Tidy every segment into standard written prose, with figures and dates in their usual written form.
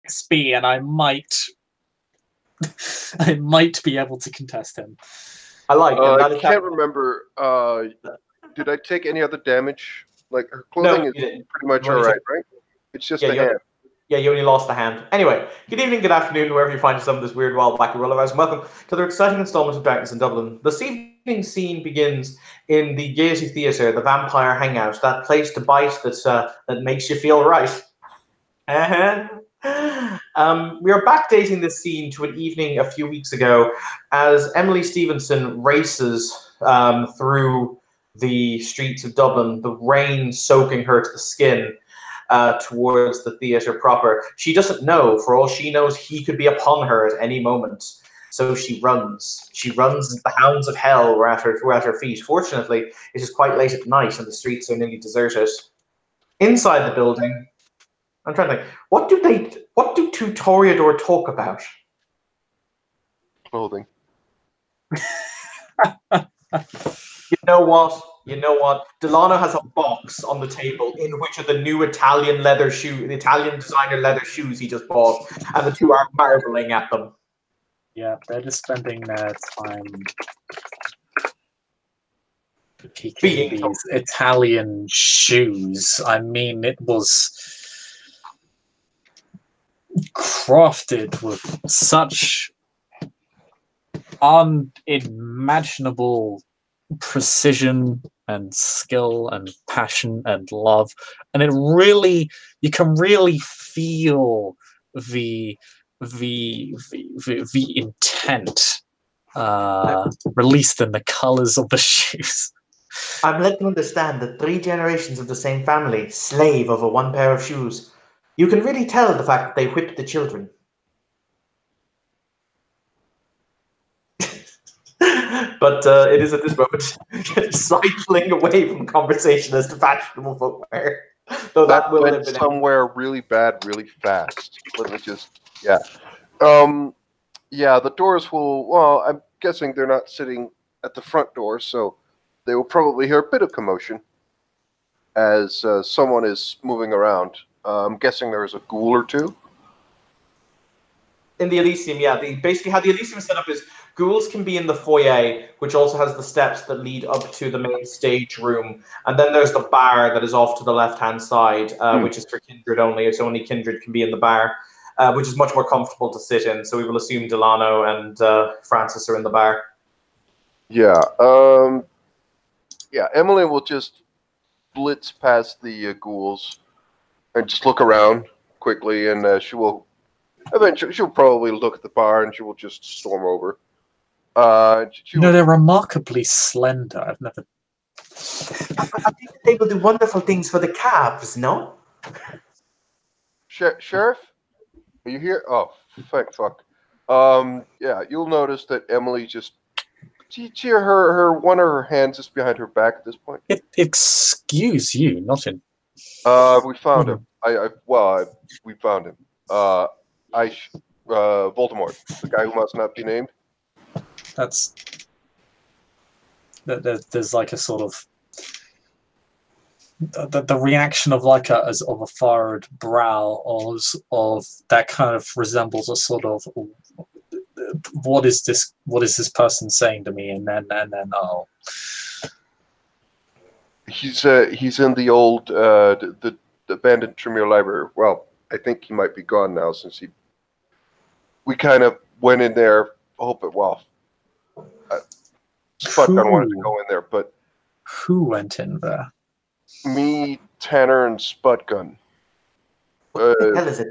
XP, and I might be able to contest him. I like him. I can't remember. Did I take any other damage? Like, her clothing is pretty much all right, right? It's just a hand. Yeah, you only lost the hand. Anyway, good evening, good afternoon, wherever you find yourself in this weird, wild, wacky world of ours. Welcome to the exciting installment of Darkness in Dublin. This evening scene begins in the Gaiety Theatre, the vampire hangout, that place to bite that makes you feel right. We are backdating this scene to an evening a few weeks ago as Emily Stevenson races through the streets of Dublin, the rain soaking her to the skin. Towards the theatre proper. She doesn't know. For all she knows, he could be upon her at any moment. So she runs. She runs as the hounds of hell were at her feet. Fortunately, it is quite late at night and the streets are nearly deserted. Inside the building, I'm trying to think, what do two Toreador talk about? Clothing. You know what? Delano has a box on the table in which are the new Italian designer leather shoes he just bought, and the two are marveling at them. Yeah, they're just spending their time critiquing these Italian shoes. I mean, it was crafted with such unimaginable precision and skill and passion and love, and you can really feel the intent released in the colors of the shoes. I'm led to understand that 3 generations of the same family slave over one pair of shoes. You can really tell the fact that they whipped the children. But it is at this moment cycling away from conversation as to fashionable footwear. Though that will went somewhere really bad, really fast. Let me just, yeah. The doors will, well, I'm guessing they're not sitting at the front door, so they will probably hear a bit of commotion as someone is moving around. I'm guessing there's a ghoul or two. In the Elysium, yeah. Basically, how the Elysium is set up is ghouls can be in the foyer, which also has the steps that lead up to the main stage room. And then there's the bar that is off to the left-hand side, which is for kindred only. So only kindred can be in the bar, which is much more comfortable to sit in. So we will assume Delano and Francis are in the bar. Yeah. Emily will just blitz past the ghouls and just look around quickly, and she will... Eventually, she'll probably look at the bar and she will just storm over. They're remarkably slender. I've never... I think they will do wonderful things for the calves, no? Sheriff? Are you here? Oh, fuck. You'll notice that Emily just... her one of her hands is behind her back at this point. Excuse you, not in... We found him. We found him. Voldemort, the guy who must not be named. There's like a sort of the reaction of like a furrowed brow of that kind of resembles a sort of what is this person saying to me, and then he's in the old the abandoned Tremere Library. Well, I think he might be gone now since we kind of went in there, Sputgun wanted to go in there, but... Who went in there? Me, Tanner, and Sputgun. What the hell is it?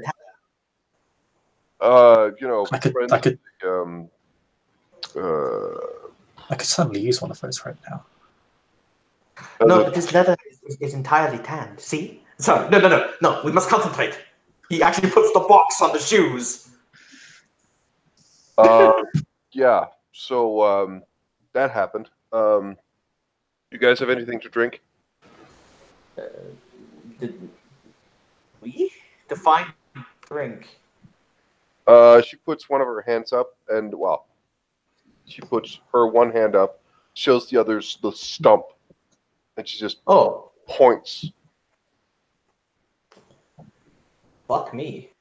I could certainly use one of those right now. No, but this leather is entirely tanned. See? Sorry, no, we must concentrate. He actually puts the box on the shoes. So that happened. You guys have anything to drink? Did we define drink? She puts one of her hands up, and she puts her one hand up, shows the others the stump, and she just points. Fuck me.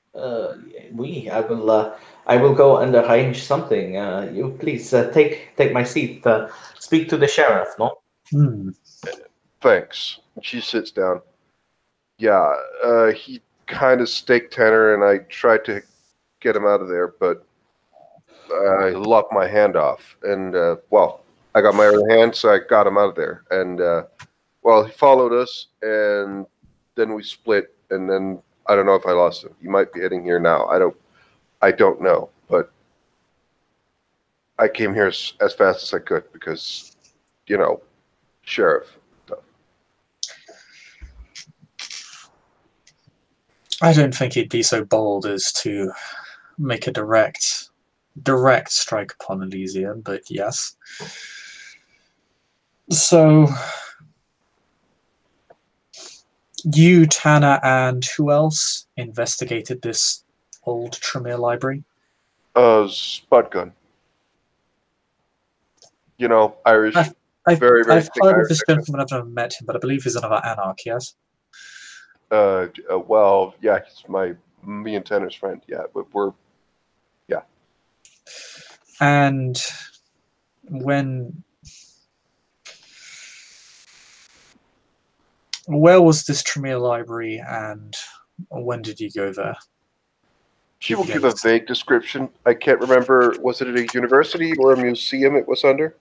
Oui, I will go and arrange something. You please take my seat. Speak to the sheriff, no? Hmm. Thanks. She sits down. Yeah, he kind of staked tenor, and I tried to get him out of there, but I lopped my hand off. And, well, I got my other hand, so I got him out of there. And, well, he followed us, and then we split, and then I don't know if I lost him. He might be heading here now. I don't know, but I came here as fast as I could because, sheriff. I don't think he'd be so bold as to make a direct strike upon Elysium, but yes. So you, Tanner, and who else investigated this old Tremere library? Spud gun. Irish. I've Very, very thick heard of Irish this accent. gentleman. I've never met him, but I believe he's another anarch. Yes. Well, yeah, he's me and Tanner's friend. Yeah, but yeah. And when, where was this Tremere library, and when did you go there? She will give a vague description. I can't remember. Was it at a university or a museum it was under?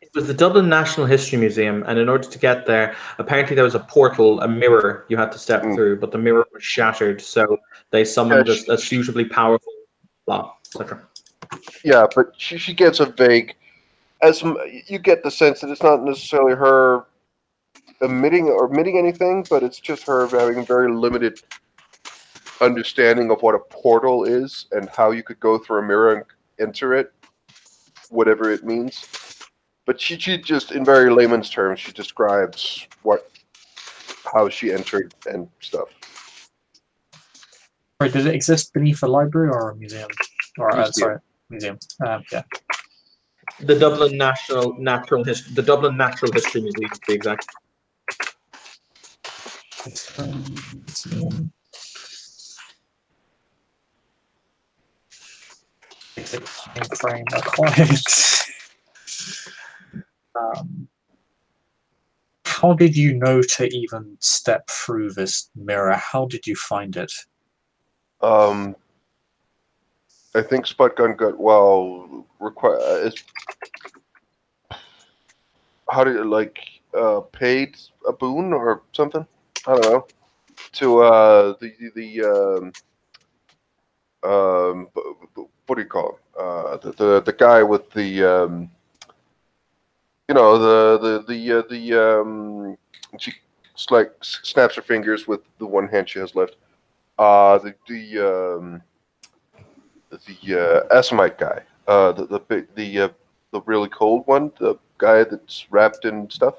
It was the Dublin National History Museum, and in order to get there, apparently there was a portal, a mirror you had to step through, but the mirror was shattered, so they summoned a suitably powerful law, etc. Yeah, but she gets a vague. You get the sense that it's not necessarily her omitting anything, but it's just her having very limited understanding of what a portal is and how you could go through a mirror and enter it, whatever it means. But she just, in very layman's terms, she describes how she entered and stuff. Sorry, did it exist beneath a library or a museum? Or Museum. sorry, museum. Yeah. The Dublin Natural History Museum, to be exact. Time frame acquired. How did you know to even step through this mirror? How did you find it? I think Sputgun got how do you paid a boon or something? I don't know. To what do you call him? The guy with the she snaps her fingers with the one hand she has left. The Assamite guy. The really cold one, the guy that's wrapped in stuff.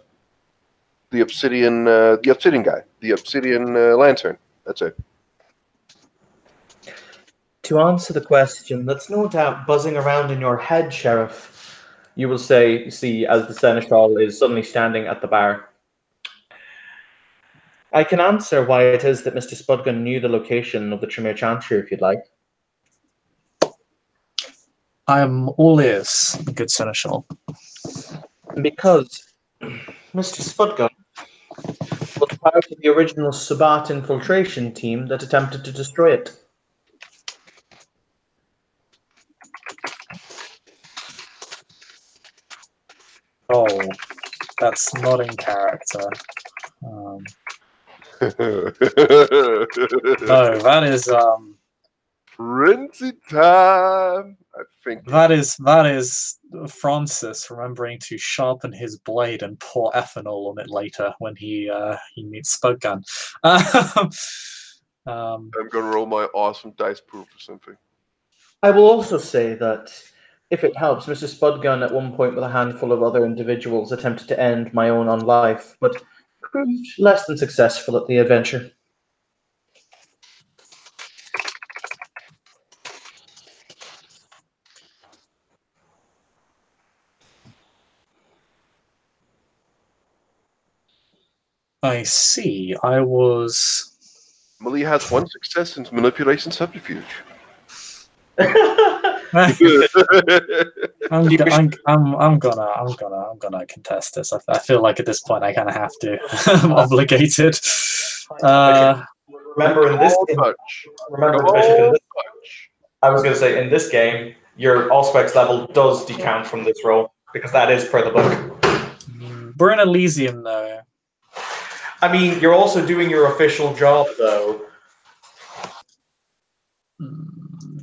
The obsidian guy, the obsidian lantern. That's it. To answer the question, that's no doubt buzzing around in your head, Sheriff. You will see as the seneschal is suddenly standing at the bar. I can answer why it is that Mr. Spudgun knew the location of the Tremere Chantry, if you'd like. I am all ears, good seneschal. Because Mr. Spudgun was part of the original Sabbat infiltration team that attempted to destroy it. Oh, that's not in character. No, that is frenzy time. I think that is Francis remembering to sharpen his blade and pour ethanol on it later when he meets Spudgun. I'm gonna roll my awesome dice pool for something. I will also say that, if it helps, Mr. Spudgun at one point with a handful of other individuals attempted to end my own on life, but proved less than successful at the adventure. I see. I was Emily has 1 success in manipulation subterfuge. I'm gonna contest this. I feel like at this point I kind of have to. I'm obligated. Remember in this I was going to say in this game, your Auspex level does decount from this roll because that is per the book. We're in Elysium though. I mean, you're also doing your official job though.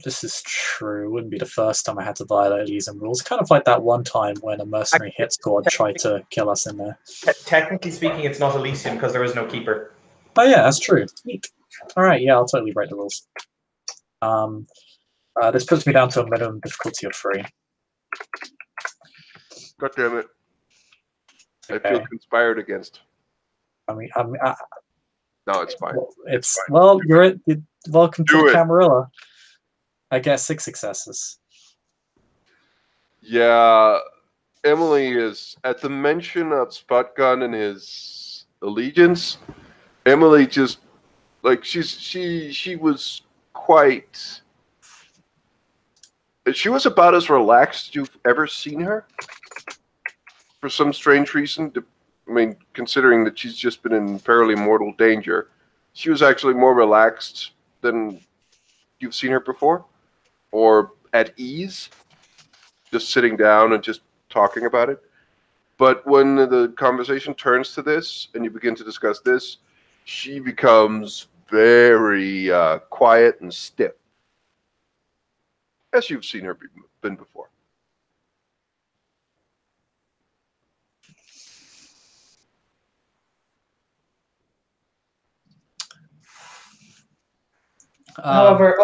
This is true. It wouldn't be the first time I had to violate Elysium rules. Kind of like that one time when a mercenary hit squad tried to kill us in there. Technically speaking, it's not Elysium because there is no keeper. Oh yeah, that's true. Neat. All right, yeah, I'll totally break the rules. This puts me down to a minimum difficulty of 3. God damn it! Okay. I feel conspired against. No, it's fine. It's fine. Well, you're welcome to the it. Camarilla. I guess 6 successes. Yeah, Emily is at the mention of Spotgun and his allegiance. Emily just like she was quite. She was about as relaxed as you've ever seen her. For some strange reason, I mean, considering that she's just been in fairly mortal danger, she was actually more relaxed than you've seen her before, or at ease, just sitting down and just talking about it. But when the conversation turns to this, and you begin to discuss this, she becomes very quiet and stiff, as you've seen her been before. However,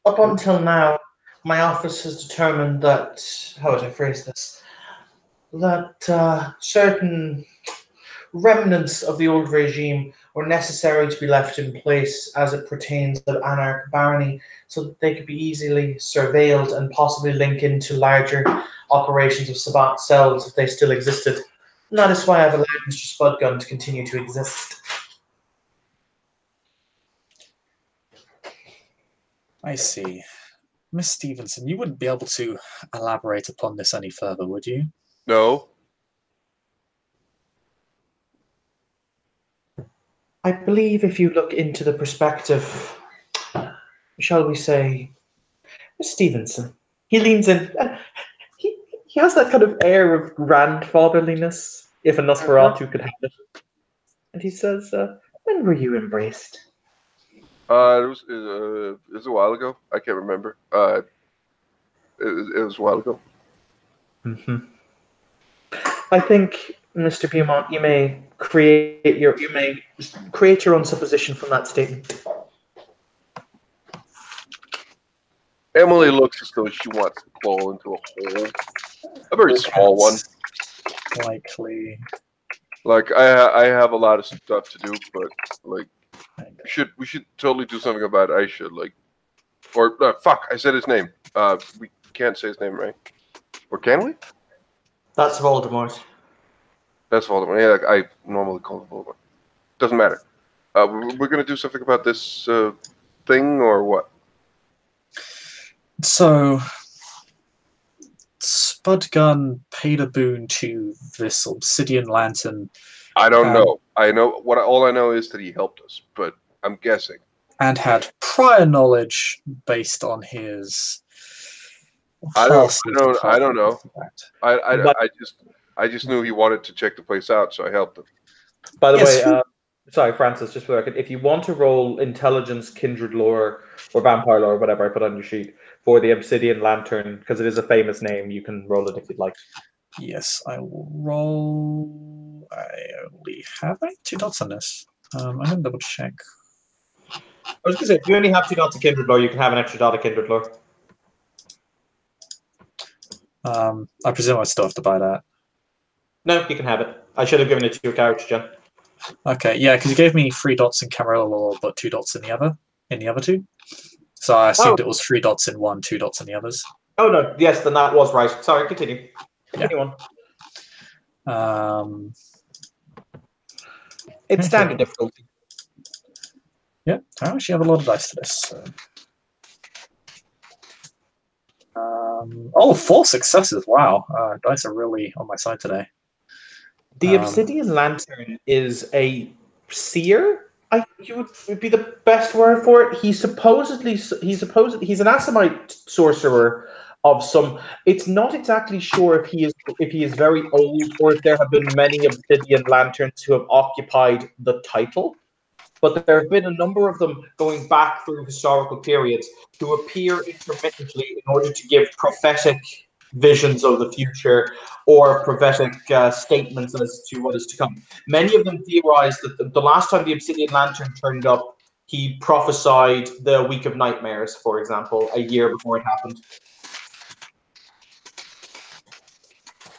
up until now, my office has determined that, how would I phrase this, that certain remnants of the old regime were necessary to be left in place as it pertains to anarch barony, so that they could be easily surveilled and possibly link into larger operations of Sabbat cells if they still existed. And that is why I've allowed Mr. Spudgun to continue to exist. I see. Miss Stevenson, you wouldn't be able to elaborate upon this any further, would you? No. I believe if you look into the perspective, shall we say, Miss Stevenson, he leans in. He has that kind of air of grandfatherliness, if a Nosferatu could have it. And he says, when were you embraced? It was a while ago. I can't remember. It was a while ago. Mm-hmm. I think, Mr. Beaumont, you may create your own supposition from that statement. Emily looks as though she wants to crawl into a hole, a very small one. Likely. Like I have a lot of stuff to do, but like we should totally do something about it. I should fuck. I said his name. We can't say his name, right? Or can we? That's Voldemort. That's Voldemort. Yeah, like, I normally call him Voldemort. Doesn't matter. We're gonna do something about this thing, or what? So, Spudgun paid a boon to this obsidian lantern. I don't know. I know all I know is that he helped us, but I'm guessing. And had prior knowledge based on his. I don't know. I just knew he wanted to check the place out, so I helped him. By the way, sorry, Francis, just for the record, if you want to roll intelligence, kindred lore, or vampire lore, or whatever I put on your sheet for the obsidian lantern, because it is a famous name, you can roll it if you'd like. Yes, I will roll. I only have 2 dots on this. I'm gonna double check. I was gonna say, if you only have 2 dots of kindred lore, you can have an extra dot of kindred lore. I presume I still have to buy that. No, you can have it. I should have given it to your character, John. Okay, yeah, because you gave me 3 dots in Camarilla lore, but 2 dots in the other 2. So I assumed it was 3 dots in one, 2 dots in the others. Oh no, yes, then that was right. Sorry, continue. Continue on. It's standard difficulty. Yeah, I actually have a lot of dice for this. So. Oh, 4 successes! Wow, dice are really on my side today. The Obsidian Lantern is a seer. I think would be the best word for it. He's an Assamite sorcerer of some. It's not exactly sure if he is very old or if there have been many Obsidian Lanterns who have occupied the title. But there have been a number of them going back through historical periods who appear intermittently in order to give prophetic visions of the future or prophetic statements as to what is to come. Many of them theorize that the last time the Obsidian Lantern turned up, he prophesied the Week of Nightmares, for example, a year before it happened.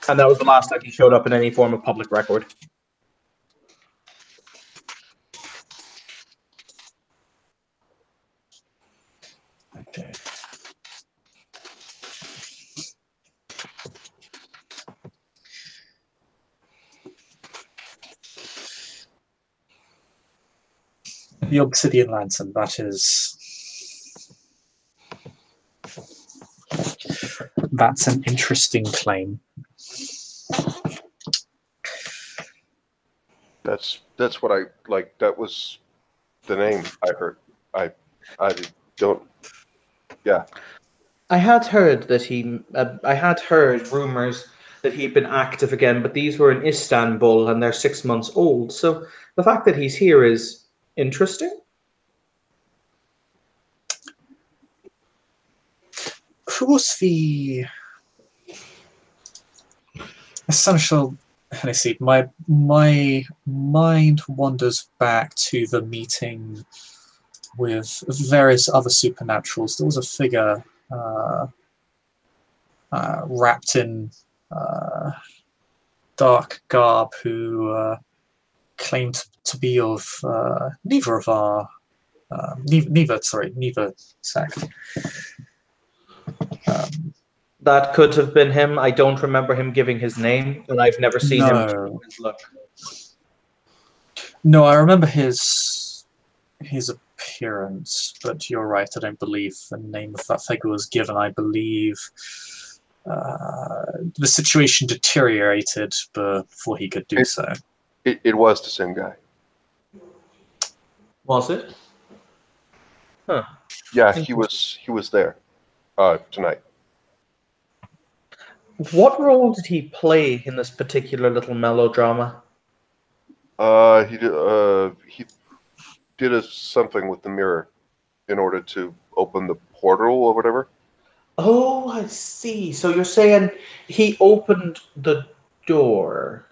And that was the last time he showed up in any form of public record. Okay. The Obsidian Lantern, that's an interesting claim. That's what I like. That was the name I heard. I don't. Yeah. I had heard that I had heard rumors that he'd been active again, but these were in Istanbul and they're 6 months old. So the fact that he's here is interesting. Who was the essential? Let me see. My mind wanders back to the meeting with various other supernaturals. There was a figure wrapped in dark garb who claimed to be of neither sect. That could have been him. I don't remember him giving his name, and I've never seen him show his look. No, I remember his appearance, but you're right. I don't believe the name of that figure was given. I believe the situation deteriorated before he could do so. It was the same guy. Was it? Huh. Yeah, he was there tonight. What role did he play in this particular little melodrama? He did something with the mirror in order to open the portal or whatever. Oh, I see. So you're saying he opened the door.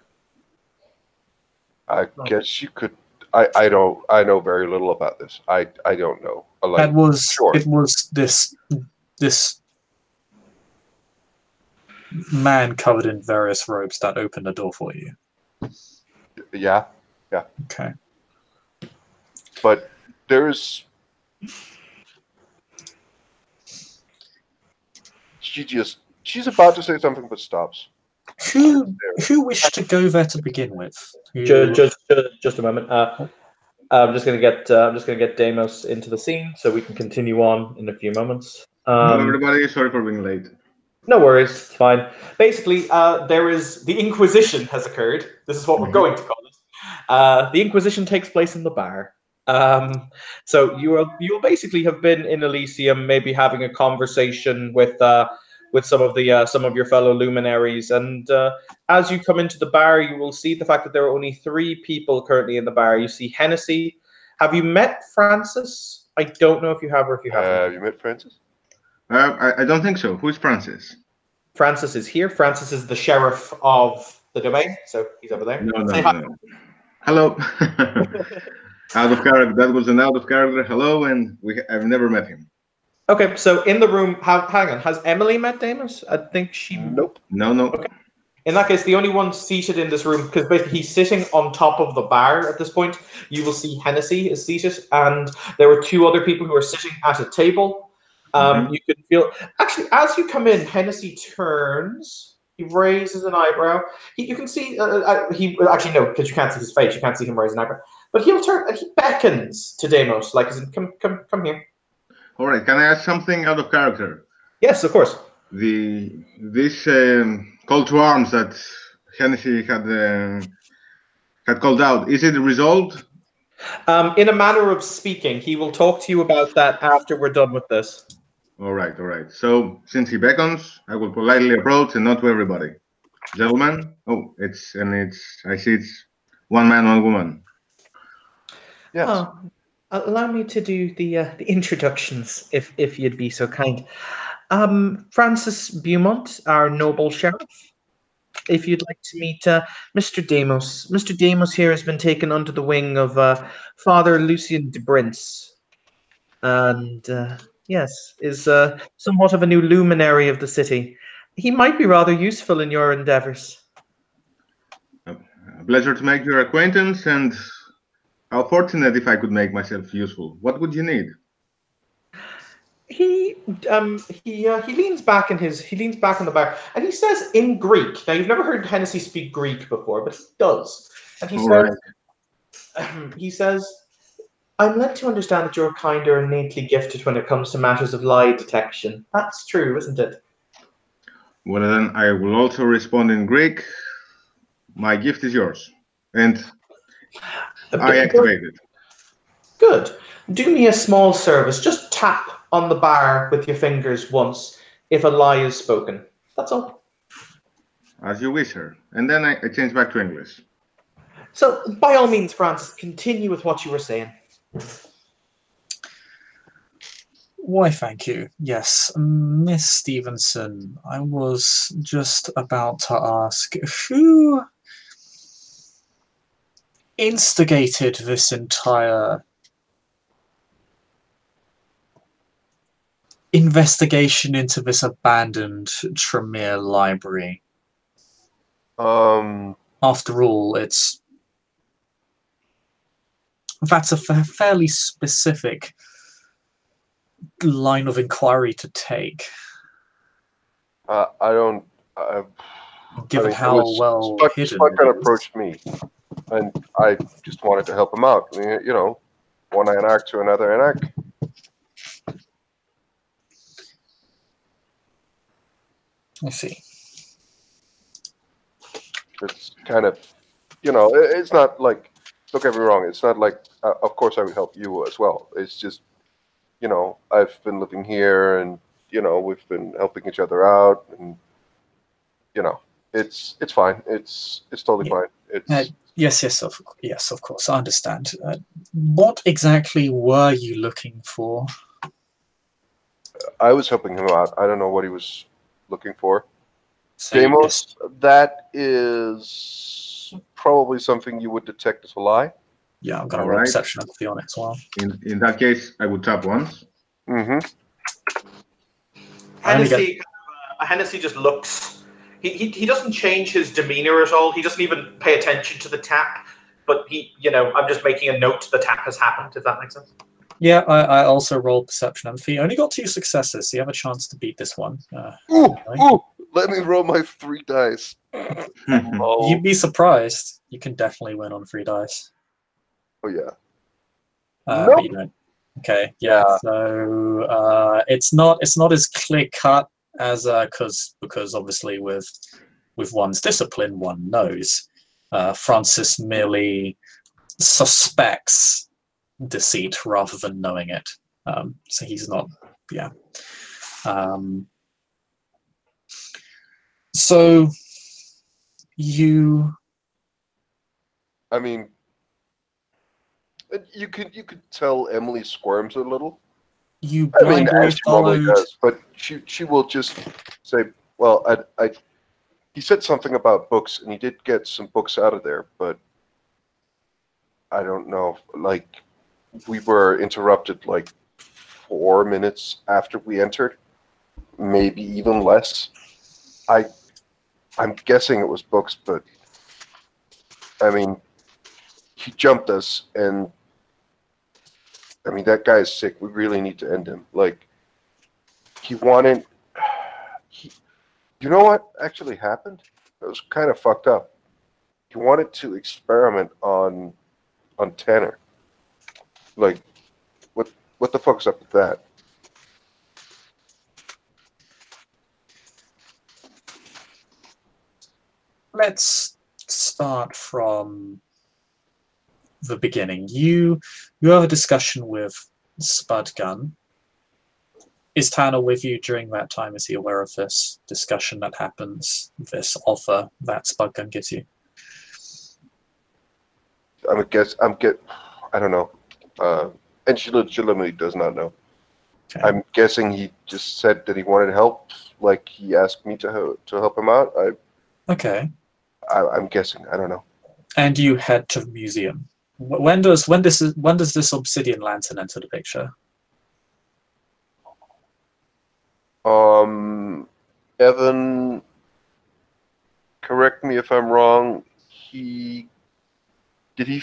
I guess you could. I don't. I know very little about this. I don't know. It was this man covered in various robes that opened the door for you. Yeah. Okay. But there's. She's about to say something but stops. Who wished to go there to begin with? Just a moment. I'm just gonna get Deimos into the scene so we can continue on in a few moments. Hello, everybody. Sorry for being late. No worries, it's fine. Basically, the Inquisition has occurred. This is what we're going to call it. The Inquisition takes place in the bar. So you will basically have been in Elysium, maybe having a conversation with some of your fellow luminaries, and as you come into the bar, you will see the fact that there are only 3 people currently in the bar. You see Hennessy. Have you met Francis? I don't know if you have or if you haven't. Have you met Francis? I don't think so. Who's Francis? Francis is here. Francis is the sheriff of the domain, so he's over there. No. Hello. Out of character. That was an out of character. Hello, and I've never met him. Okay, so in the room, hang on. Has Emily met Deimos? I think she. Nope. No. Okay. In that case, the only one seated in this room, because basically he's sitting on top of the bar at this point. You will see Hennessy is seated, and there were 2 other people who are sitting at a table. You can feel actually as you come in, Hennessy turns. He raises an eyebrow. You can see he actually no, because you can't see his face. You can't see him raise an eyebrow. But he'll turn. He beckons to Deimos, like, come here. All right. Can I ask something out of character? Yes, of course. This call to arms that Hennessy had called out, is it resolved? In a manner of speaking, he will talk to you about that after we're done with this. All right, all right. So since he beckons, I will politely approach and not to everybody. Gentlemen, I see it's one man, one woman. Yes. Oh, allow me to do the introductions, if you'd be so kind. Francis Beaumont, our noble sheriff. If you'd like to meet Mr. Deimos. Mr. Deimos here has been taken under the wing of Father Lucien de Brince, and yes, is somewhat of a new luminary of the city. He might be rather useful in your endeavors. A pleasure to make your acquaintance, and how fortunate if I could make myself useful. What would you need? He leans back in the bar and he says in Greek. Now you've never heard Hennessy speak Greek before, but he does. And he All says, right. he says, I'm led to understand that you're kind or innately gifted when it comes to matters of lie detection. That's true, isn't it? Well, then I will also respond in Greek. My gift is yours, and I activate it. Good. Do me a small service. Just tap on the bar with your fingers once if a lie is spoken. That's all. As you wish, sir. And then I change back to English. So, by all means, Francis, continue with what you were saying. Why, thank you. Yes, Miss Stevenson, I was just about to ask, who instigated this entire investigation into this abandoned Tremere library? After all, that's a fairly specific line of inquiry to take. I Given mean, how well hidden Spud kind of it is. approached me, and I just wanted to help him out. I mean, you know, one anarch to another anarch. I see. It's kind of, you know, it's not like, don't get me wrong, it's not like, of course I would help you as well. It's just, you know, I've been living here and, you know, we've been helping each other out and, you know, it's fine. It's totally fine. It's yes, of course, I understand. What exactly were you looking for? I was helping him out. I don't know what he was looking for. So you Deimos, that is probably something you would detect as a lie. Yeah, I'm going to All roll right. perception empathy on it as well. In that case, I would tap once. Mm-hmm. Hennessy just looks. He doesn't change his demeanor at all. He doesn't even pay attention to the tap. But I'm just making a note the tap has happened, if that makes sense. Yeah, I also rolled perception empathy. Only got 2 successes, so you have a chance to beat this one. Ooh, let me roll my 3 dice. Oh. You'd be surprised. You can definitely win on 3 dice. Oh yeah. But Nope. you don't. Okay, yeah. So it's not as clear cut as because obviously with one's discipline, one knows. Francis merely suspects deceit rather than knowing it. So he's not. Yeah. So you. I mean, you could tell Emily squirms a little. You I mean, blindly as she normally followed. does, but she will just say, "Well, he said something about books, and he did get some books out of there, but I don't know. Like, we were interrupted like 4 minutes after we entered, maybe even less. I'm guessing it was books, but I mean, he jumped us, and I mean, that guy is sick. We really need to end him. Like, he wanted. You know what actually happened? It was kind of fucked up. He wanted to experiment on on Tanner. Like, what the fuck's up with that? Let's start from the beginning. You have a discussion with Spudgun. Is Tanner with you during that time? Is he aware of this discussion that happens, this offer that Spudgun gives you? I don't know. And she legitimately does not know. Okay. I'm guessing he just said that he wanted help, like he asked me to help him out. Okay. I'm guessing. I don't know. And you head to the museum. When does this obsidian lantern enter the picture? Evan, correct me if I'm wrong. Did he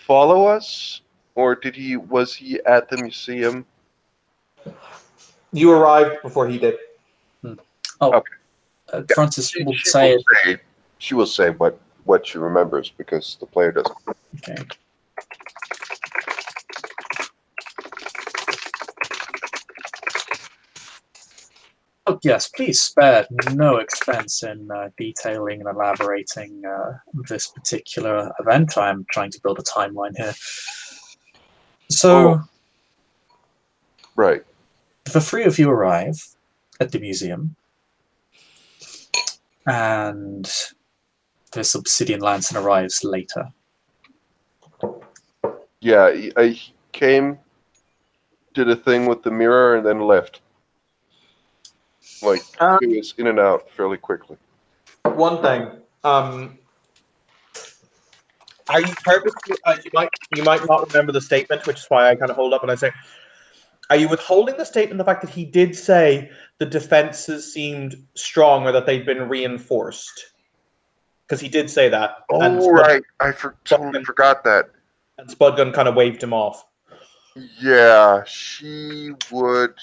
follow us, or was he at the museum? You arrived before he did. Oh, okay. Francis will say it. She will say what she remembers because the player doesn't. Okay. Oh, yes, please spare no expense in detailing and elaborating this particular event. I'm trying to build a timeline here. So, right. the three of you arrive at the museum, and this obsidian lantern arrives later. Yeah, I came, did a thing with the mirror, and then left. Like, it was in and out fairly quickly. One thing. Are you purposely? You might not remember the statement, which is why I kind of hold up and I say, are you withholding the statement the fact that he did say the defenses seemed strong or that they'd been reinforced? Because he did say that. Oh, right. I totally forgot that. And Spudgun kind of waved him off. Yeah, she would.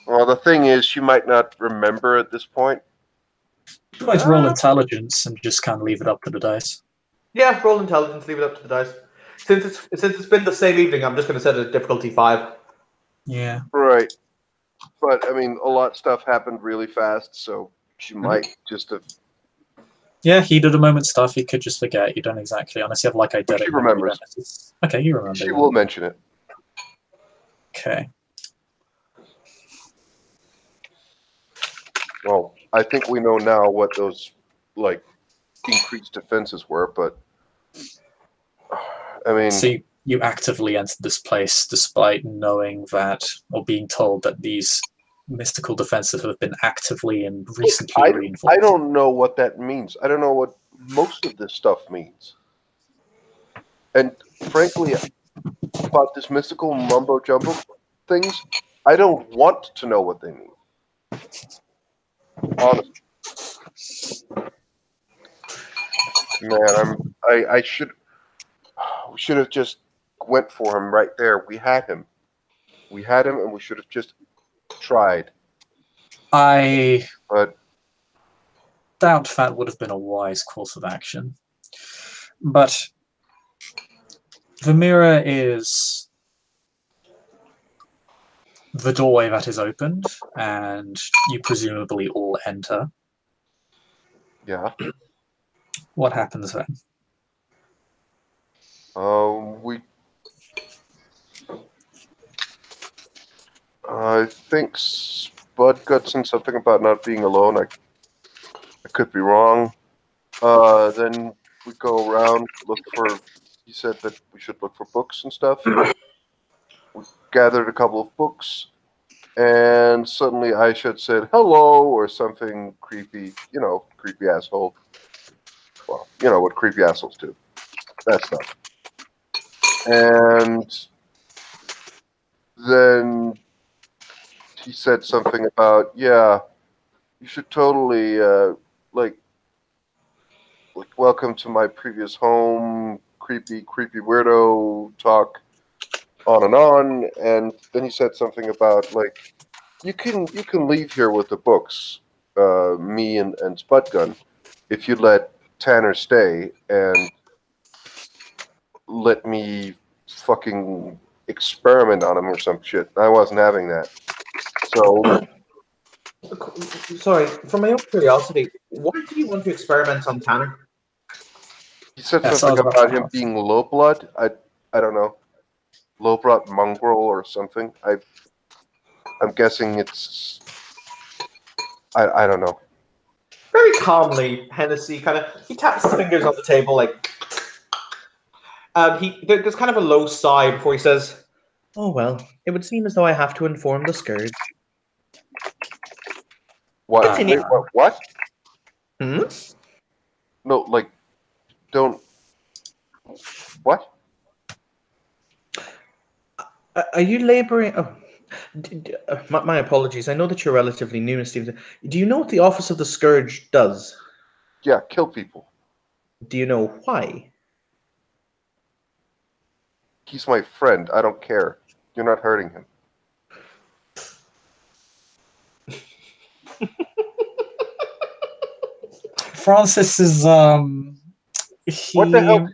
Well, the thing is, she might not remember at this point. You might roll intelligence and just kind of leave it up to the dice. Yeah, roll intelligence, leave it up to the dice. Since it's been the same evening, I'm just going to set it at difficulty 5. Yeah. Right. But, I mean, a lot of stuff happened really fast, so she might just have... Yeah, heat of the moment stuff, you could just forget. You don't exactly, unless you have like eidetic. She remembers. Okay, you remember. She will mention it. Okay. Well, I think we know now what those, like, increased defenses were, but... I mean... So you actively entered this place despite knowing that, or being told that these mystical defenses have been actively and recently reinforced. I don't know what that means. I don't know what most of this stuff means. And frankly, about this mystical mumbo-jumbo things, I don't want to know what they mean. Honestly. Man, I should... We should have just went for him right there. We had him. We had him, and we should have just tried. But doubt that would have been a wise course of action. But the mirror is the doorway that is opened, and you presumably all enter. yeah. What happens then? I think Spud got something about not being alone. I could be wrong. Then we go around, look for... He said that we should look for books and stuff. We gathered a couple of books, and suddenly Aisha said hello or something creepy. You know, creepy asshole. Well, you know what creepy assholes do. That stuff. And then he said something about, yeah, you should totally, like, welcome to my previous home, creepy weirdo talk, on. And then he said something about, like, you can leave here with the books, me and Spudgun, if you let Tanner stay. And let me fucking experiment on him or some shit. I wasn't having that. So, Sorry, from my own curiosity, why do you want to experiment on Tanner? he said Yeah, so I something was about about to him ask. being low blood. I don't know. Low blood mongrel or something. I'm guessing it's I don't know. Very calmly, Hennessy he taps his fingers on the table like. There's kind of a low sigh before he says, "Oh well, it would seem as though I have to inform the Scourge." What? Continue. Wait, what? Hmm? No, like, don't. What? Are you laboring? Oh, my apologies. I know that you're relatively new, Mr. Stevenson. Do you know what the Office of the Scourge does? Yeah, kill people. Do you know why? He's my friend. I don't care. You're not hurting him. Francis is What the hell he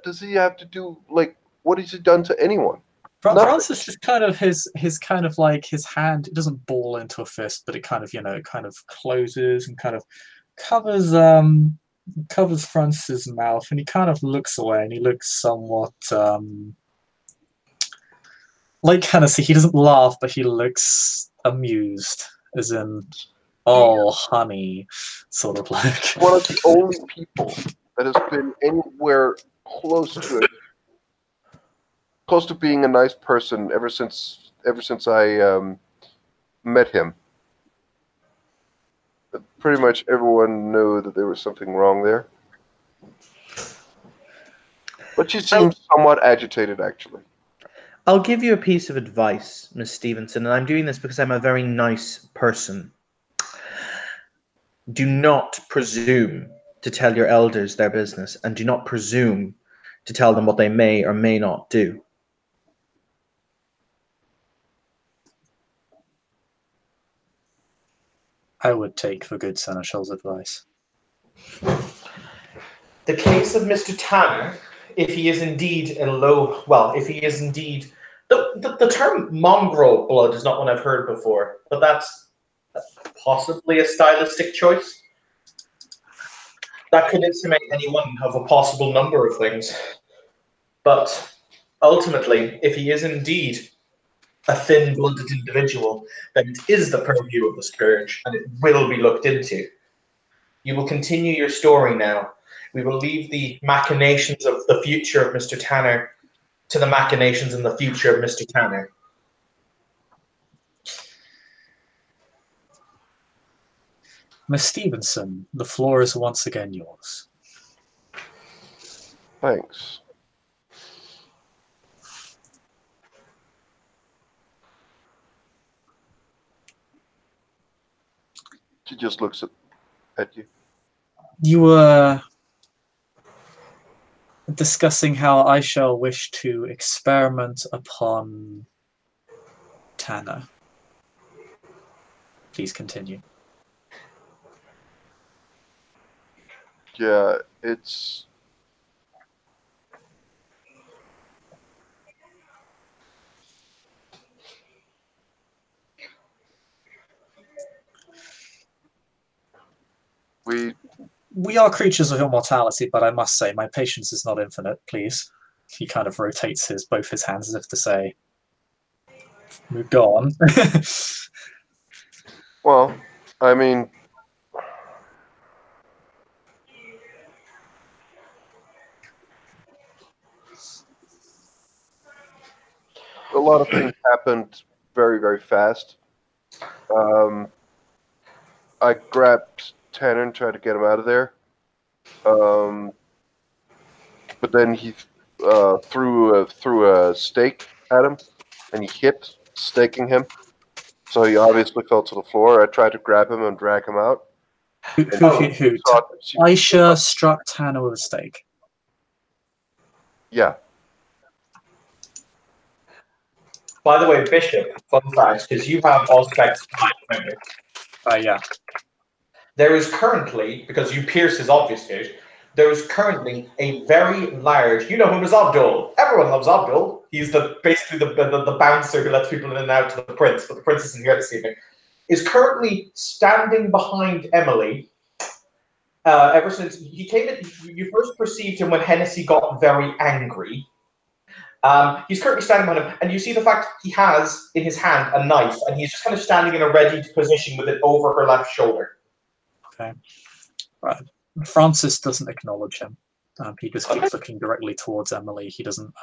does he have to do? Like, what has he done to anyone? Nothing. Francis is kind of his kind of like his hand. It doesn't ball into a fist, but it kind of it kind of closes and kind of covers Francis's mouth, and he kind of looks away, and he looks somewhat like Hennessy. He doesn't laugh, but he looks amused, as in, oh, honey, sort of like. One of the only people that has been anywhere close to being a nice person ever since I met him. But pretty much everyone knew that there was something wrong there. But she seems somewhat agitated, actually. I'll give you a piece of advice, Miss Stevenson, and I'm doing this because I'm a very nice person. Do not presume to tell your elders their business, and do not presume to tell them what they may or may not do. I would take the good Seneschal's advice. The case of Mr. Tanner, if he is indeed if he is indeed, the term mongrel blood is not one I've heard before, but that's possibly a stylistic choice. That could intimate anyone of a possible number of things. But ultimately, if he is indeed a thin-blooded individual, then it is the purview of the Scourge, and it will be looked into. You will continue your story now. We will leave the machinations of the future of Mr. Tanner to the machinations in the future of Mr. Tanner. Miss Stevenson, the floor is once again yours. Thanks. She just looks at you. You were discussing how I shall wish to experiment upon Tanner. Please continue. Yeah, it's... We are creatures of immortality, but I must say, my patience is not infinite, please. He kind of rotates both his hands as if to say, go on. Well, I mean... A lot of things happened very, very fast. I grabbed Tanner and tried to get him out of there. But then he threw a stake at him, and he hit, staking him. So he obviously fell to the floor. I tried to grab him and drag him out. Who? Aisha struck Tanner with a stake. Yeah. By the way, Bishop, fun fact, because you have Auspex 5, remember? Yeah. There is currently, because you pierce his obfuscate, there's currently a very large, you know him as Abdul. Everyone loves Abdul. He's basically the bouncer who lets people in and out to the prince, but the prince isn't here this evening. Is currently standing behind Emily. Ever since he came in, you first perceived him when Hennessy got very angry. He's currently standing behind him, and you see the fact he has in his hand a knife, and he's just kind of standing in a ready position with it over her left shoulder. Okay. Right. Francis doesn't acknowledge him. He just keeps looking directly towards Emily. He doesn't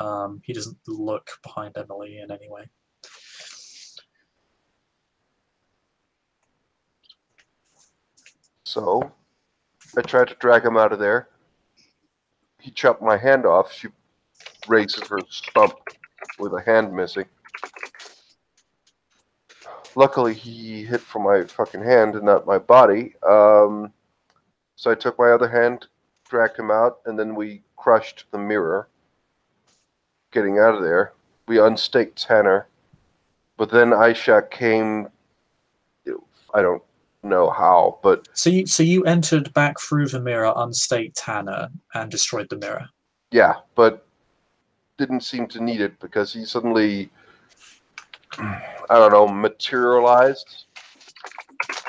look behind Emily in any way. So I tried to drag him out of there. He chopped my hand off. She raises her stump with a hand missing. Luckily, he hit for my fucking hand and not my body. So I took my other hand, dragged him out, and then we crushed the mirror. Getting out of there, we unstaked Tanner. But then Aisha came. I don't know how, but so you entered back through the mirror, unstaked Tanner, and destroyed the mirror. Yeah, but didn't seem to need it because he suddenly, I don't know, materialized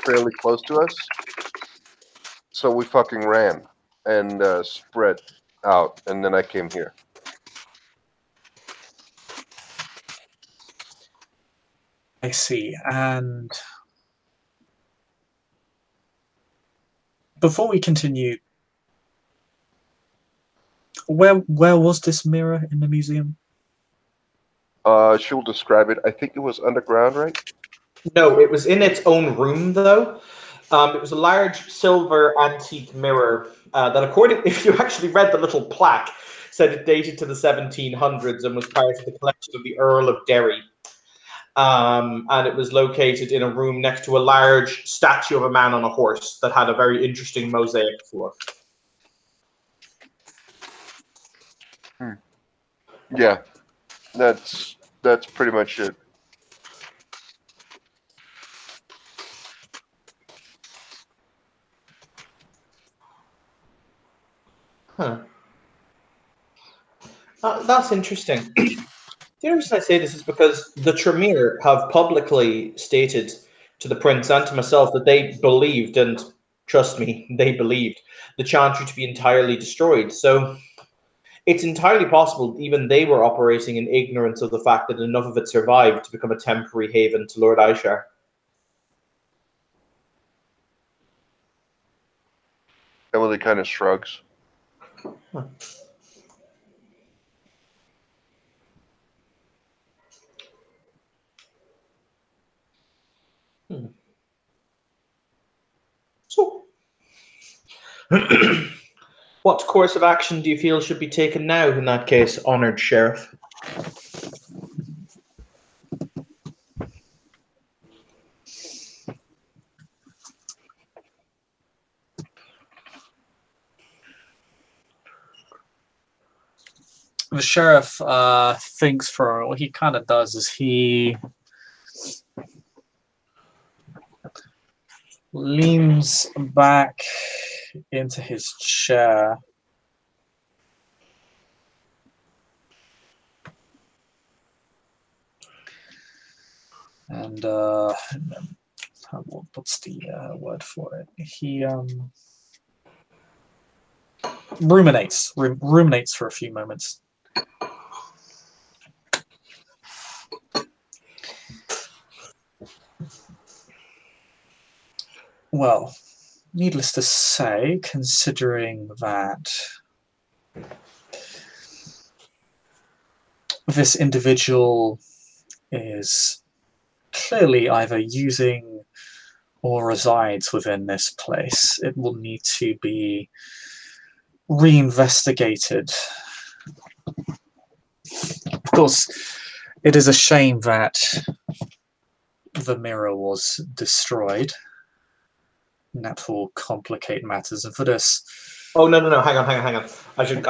fairly close to us. So we fucking ran and spread out, and then I came here. I see. And before we continue, where was this mirror in the museum? She'll describe it. I think it was underground, right? No, it was in its own room, though. It was a large silver antique mirror that, according, if you actually read the little plaque, said it dated to the 1700s and was part of the collection of the Earl of Derry. And it was located in a room next to a large statue of a man on a horse that had a very interesting mosaic floor. Yeah, that's pretty much it. Huh. That's interesting. The only reason I say this is because the Tremere have publicly stated to the Prince and to myself that they believed, and trust me, they believed, the Chantry to be entirely destroyed. So it's entirely possible even they were operating in ignorance of the fact that enough of it survived to become a temporary haven to Lord Aishar. Emily kind of shrugs. Huh. So, what course of action do you feel should be taken now in that case, honoured Sheriff? The sheriff thinks for what he kind of does is he leans back into his chair and what's the word for it? He ruminates for a few moments. Well, needless to say, considering that this individual is clearly either using or resides within this place, it will need to be reinvestigated. Of course, it is a shame that the mirror was destroyed. And that will complicate matters. And for this, oh no, hang on. I should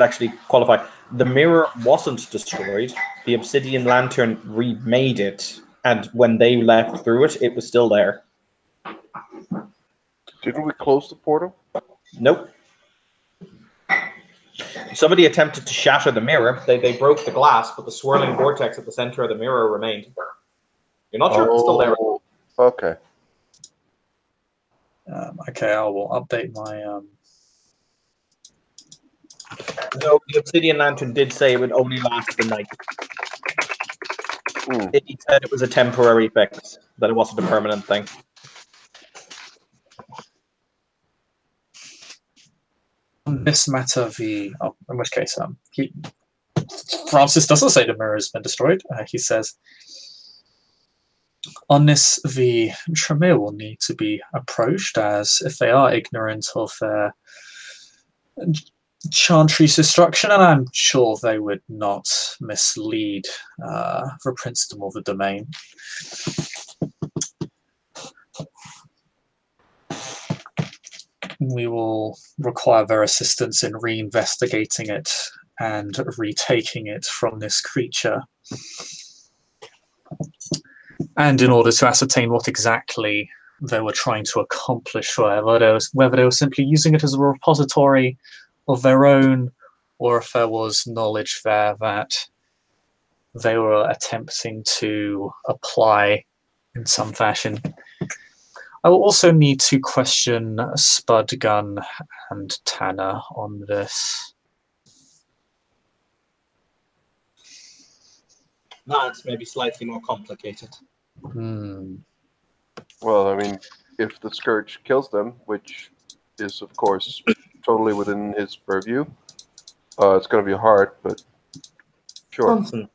actually qualify. The mirror wasn't destroyed. The obsidian lantern remade it, and when they left through it, it was still there. Didn't we close the portal? Nope. Somebody attempted to shatter the mirror. They broke the glass, but the swirling vortex at the center of the mirror remained. You're not sure if it's still there. Okay. Okay, I will update my. No, the obsidian lantern did say it would only last the night. It said it was a temporary fix, that it wasn't a permanent thing. On this matter, in which case, Francis doesn't say the mirror has been destroyed. He says, on this, the Tremere will need to be approached, as if they are ignorant of their Chantry's destruction, and I'm sure they would not mislead the princedom or the domain. We will require their assistance in reinvestigating it and retaking it from this creature. And in order to ascertain what exactly they were trying to accomplish, whether they were simply using it as a repository of their own, or if there was knowledge there that they were attempting to apply in some fashion. I will also need to question Spud, Gunn, and Tanner on this. That's maybe slightly more complicated. Well, I mean, if the Scourge kills them, which is, of course, totally within his purview, it's going to be hard, but sure. Johnson,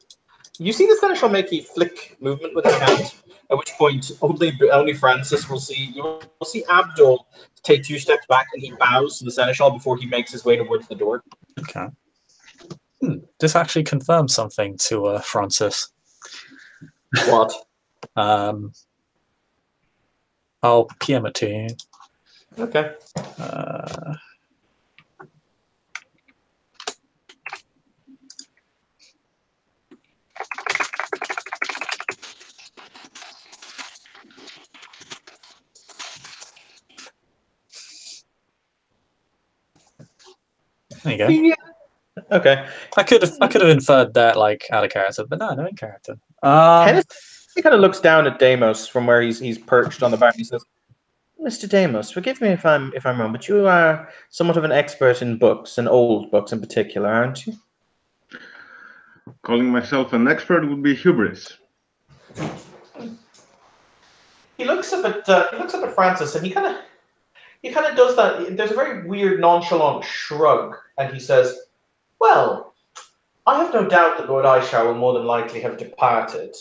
you see the seneschal make a flick movement with his hand, at which point only Francis will see. You will see Abdul take 2 steps back, and he bows to the seneschal before he makes his way towards the door. Okay. This actually confirms something to Francis. What? I'll PM it to you. Okay. There you go. Yeah. Okay. I could have inferred that like out of character, but no, in character. He kind of looks down at Deimos from where he's perched on the bar. He says, "Mr. Deimos, forgive me if I'm wrong, but you are somewhat of an expert in books, and old books in particular, aren't you?" Calling myself an expert would be hubris. He looks up at Francis, and he kind of does that. There's a very weird, nonchalant shrug, and he says, "Well, I have no doubt that Lord Aisha will more than likely have departed.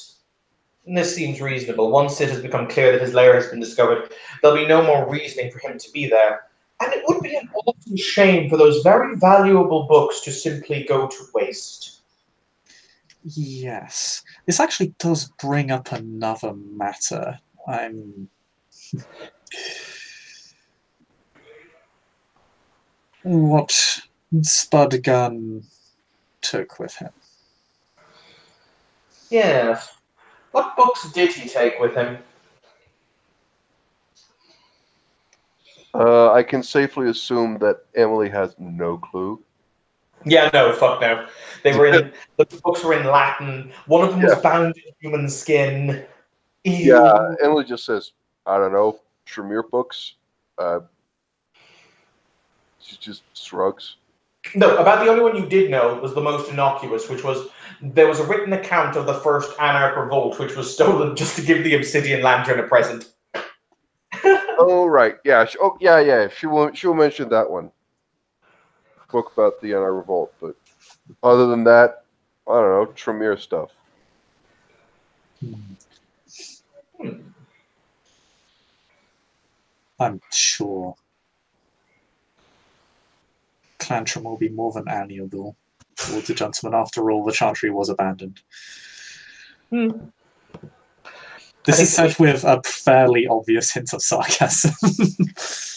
And this seems reasonable. Once it has become clear that his lair has been discovered, there'll be no more reasoning for him to be there. And it would be an awful shame for those very valuable books to simply go to waste." Yes. This actually does bring up another matter. What Spud Gunn took with him. Yes. What books did he take with him? I can safely assume that Emily has no clue. Yeah, no, fuck no. They were in the books were in Latin. One of them was bound in human skin. Ew. Yeah, Emily just says, I don't know, Tremere books. She just shrugs. No, about the only one you did know was the most innocuous, which was there was a written account of the first Anarch revolt, which was stolen just to give the Obsidian Lantern a present. Oh right, yeah. Yeah. She'll mention that one. Book about the Anarch revolt, but other than that, I don't know, Tremere stuff. I'm sure Clantrum will be more than amiable towards the gentleman. After all, the Chantry was abandoned. This is said with a fairly obvious hint of sarcasm.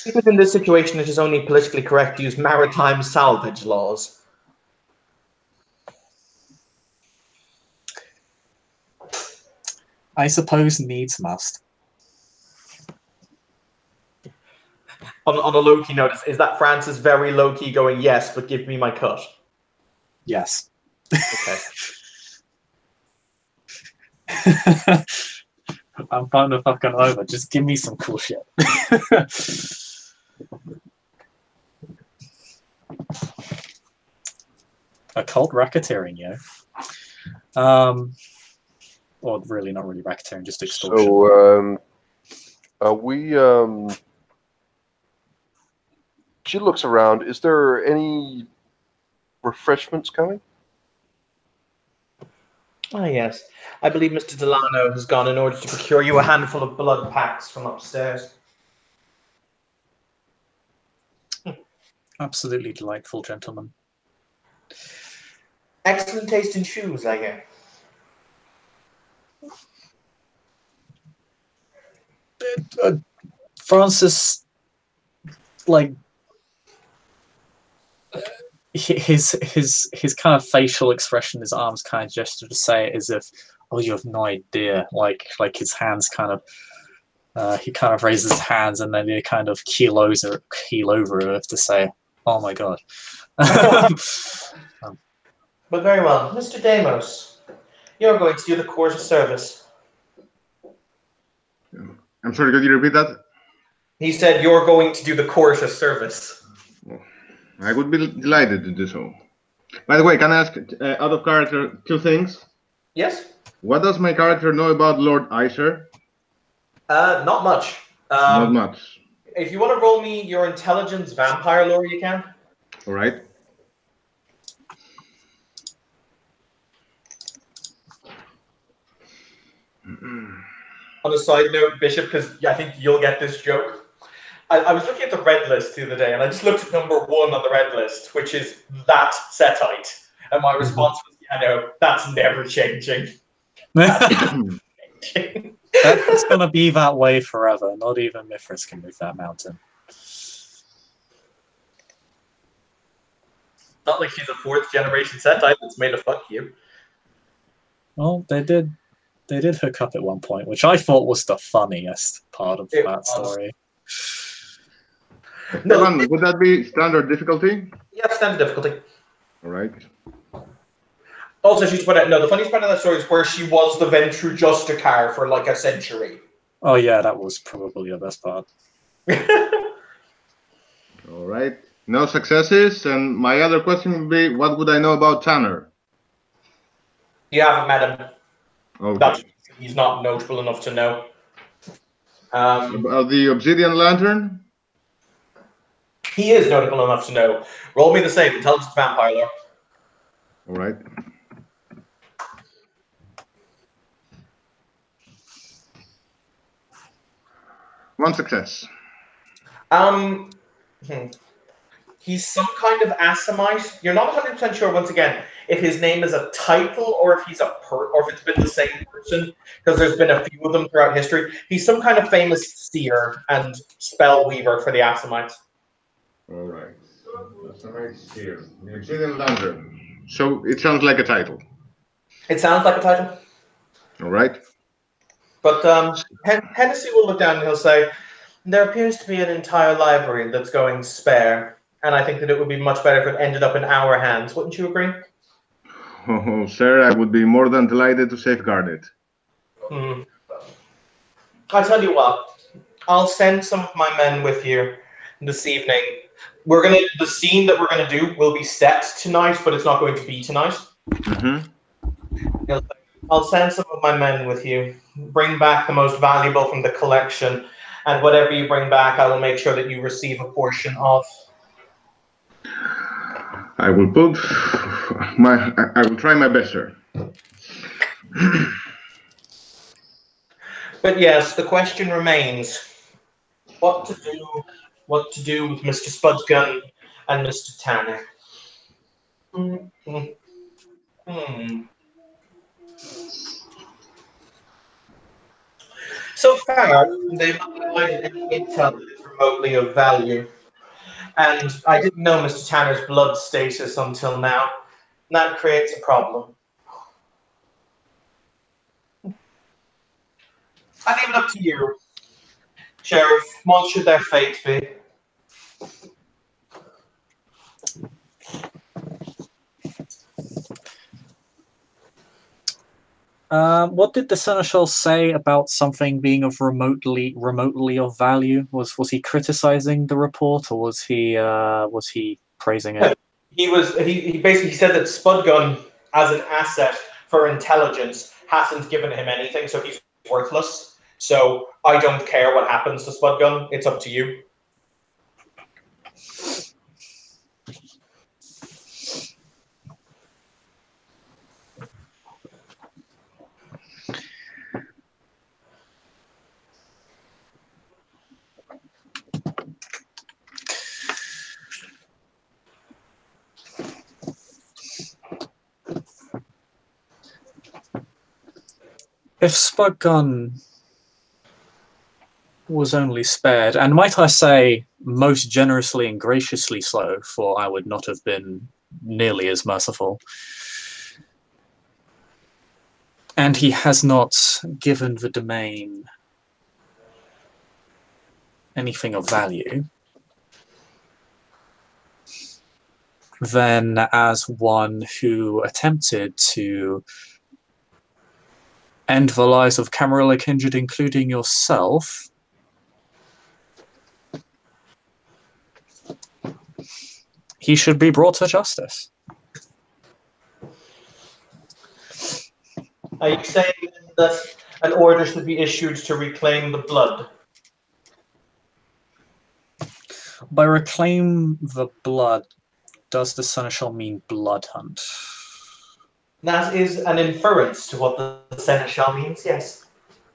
Even in this situation, it is only politically correct to use maritime salvage laws. I suppose needs must. On a low-key note, is that Francis very low-key going, yes, but give me my cut? Yes. Okay. I'm kind of fucking over. Just give me some cool shit. Occult racketeering, yo. Or really not really racketeering, just extortion. So, she looks around. Is there any refreshments coming? Ah, yes. I believe Mr. Delano has gone in order to procure you a handful of blood packs from upstairs. Absolutely delightful, gentlemen. Excellent taste in shoes, I hear. Francis, like, his kind of facial expression, his arms kind of gesture to say it as if, oh, you have no idea. Like his hands kind of, he kind of raises his hands and then he kind of keel over it to say, oh my god. But very well. Mr. Deimos, you're going to do the course of service. I'm sorry, could you repeat that? He said you're going to do the course of service. Well, I would be delighted to do so. By the way, can I ask, out of character, two things? Yes? What does my character know about Lord Iser? Not much. Not much. If you want to roll me your intelligence vampire lore, you can. All right. On a side note, Bishop, because I think you'll get this joke. I was looking at the red list the other day, and I just looked at number 1 on the red list, which is that setite. And my response was, yeah, no, that's never changing. That's gonna be that way forever. Not even Mithras can move that mountain. Not like she's a 4th generation setite that's made a fuck you. Well, they did hook up at one point, which I thought was the funniest part of that story. No, would that be standard difficulty? Yeah, standard difficulty. All right. Also, she should point out, no, the funniest part of that story is where she was the Ventru Justicar for like a century. Oh yeah, that was probably the best part. All right. No successes. And my other question would be, what would I know about Tanner? You haven't met him. Okay. He's not notable enough to know. About the Obsidian Lantern? He is notable enough to know. Roll me the save, intelligence vampire lore. All right. One success. He's some kind of Assamite. You're not 100% sure, once again, if his name is a title or if he's or if it's been the same person, because there's been a few of them throughout history. He's some kind of famous seer and spell weaver for the Assamites. All right. Assamite here. The Obsidian Lantern. So it sounds like a title. It sounds like a title. All right. But Hennessy will look down and he'll say, there appears to be an entire library that's going spare, and I think that it would be much better if it ended up in our hands. Wouldn't you agree? Oh, sir, I would be more than delighted to safeguard it. I tell you what, I'll send some of my men with you this evening. The scene that we're gonna do will be set tonight, but it's not going to be tonight. I'll send some of my men with you. Bring back the most valuable from the collection, and whatever you bring back, I will make sure that you receive a portion of. I will try my best, sir. But yes, the question remains: what to do with Mr. Spudgun and Mr. Tanner? So far, they've not provided any intel that is remotely of value. And I didn't know Mr. Tanner's blood status until now. And that creates a problem. I leave it up to you, Sheriff. What should their fate be? What did the Seneschal say about something being of remotely of value? Was he criticizing the report, or was he praising it? He basically said that Spudgun, as an asset for intelligence, hasn't given him anything, so he's worthless. So I don't care what happens to Spudgun. It's up to you. If Spudgun was only spared, and might I say, most generously and graciously so, for I would not have been nearly as merciful. And he has not given the domain anything of value, then as one who attempted to end the lives of Camarilla kindred, including yourself, he should be brought to justice. Are you saying that an order should be issued to reclaim the blood? By reclaim the blood, does the Seneschal mean blood hunt? That is an inference to what the Seneschal means, yes.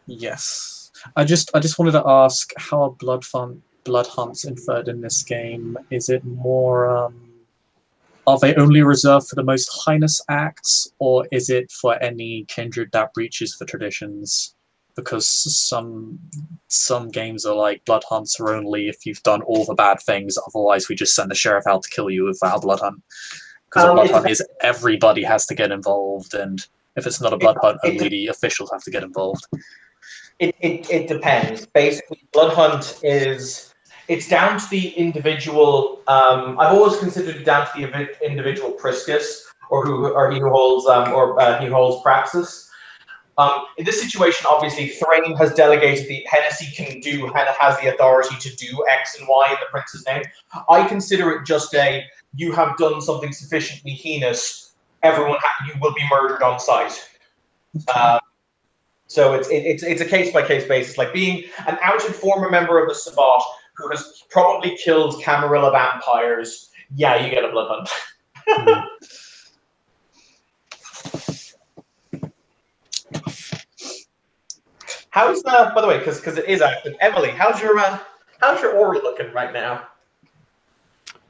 Yes. I just wanted to ask, how are blood hunts inferred in this game? Is it more are they only reserved for the most heinous acts, or is it for any kindred that breaches the traditions? Because some games are like, blood hunts are only if you've done all the bad things, otherwise we just send the sheriff out to kill you without a blood hunt. Because a blood hunt is everybody has to get involved, and if it's not a blood hunt, only the officials have to get involved. It depends. Basically, blood hunt it's down to the individual. I've always considered it down to the individual Priscus, or he who holds Praxis. In this situation, obviously, Thrain has delegated the Hennessy has the authority to do X and Y in the prince's name. I consider it just you have done something sufficiently heinous, you will be murdered on sight. So it's a case-by-case basis. Like being an outed former member of the Sabbat who has probably killed Camarilla vampires, yeah, you get a blood hunt. How's by the way, because it is active. Emily, how's your aura looking right now?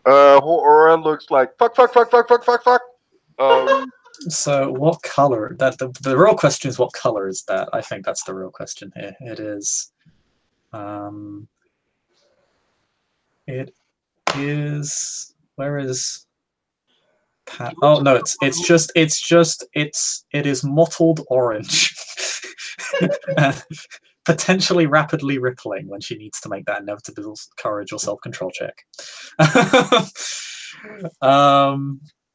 Aura looks like fuck. So what color? The real question is, what color is that? I think that's the real question here. It is. It is. Where is? Pat? Oh no! It is mottled orange, potentially rapidly rippling when she needs to make that inevitable courage or self-control check.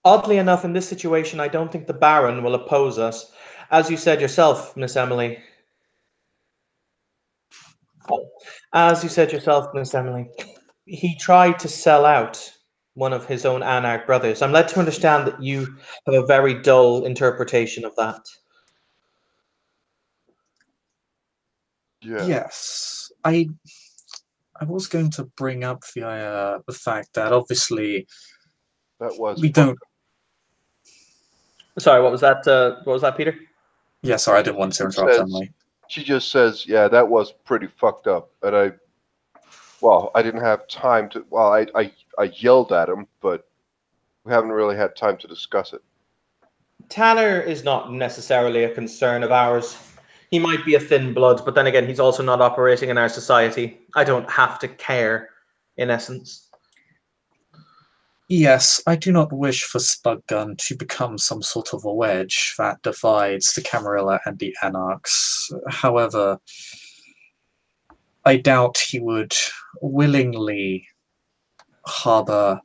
Oddly enough, in this situation, I don't think the Baron will oppose us. As you said yourself, Miss Emily. He tried to sell out one of his own Anarch brothers. I'm led to understand that you have a very dull interpretation of that. Yeah. Yes, I was going to bring up the fact that obviously we don't. Sorry, what was that? What was that, Peter? Yeah, sorry, I didn't want to interrupt Emily. She just says, "Yeah, that was pretty fucked up," and I didn't have time to. Well, I yelled at him, but we haven't really had time to discuss it. Tanner is not necessarily a concern of ours. He might be a thin blood, but then again, he's also not operating in our society. I don't have to care, in essence. Yes, I do not wish for Spudgun to become some sort of a wedge that divides the Camarilla and the Anarchs. However, I doubt he would willingly harbor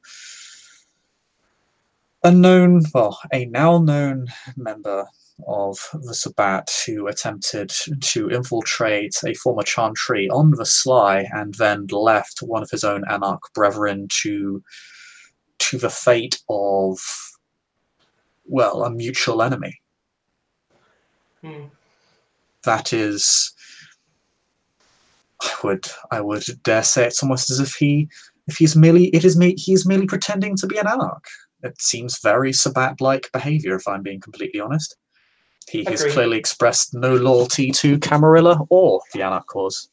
a now known member of the Sabbat who attempted to infiltrate a former chantry on the sly and then left one of his own Anarch brethren to the fate of, well, a mutual enemy. That is, I would dare say it's almost as if he's merely pretending to be an Anarch. It seems very Sabbat-like behavior, if I'm being completely honest. He's Agreed. clearly expressed no loyalty to Camarilla or the Anarch cause.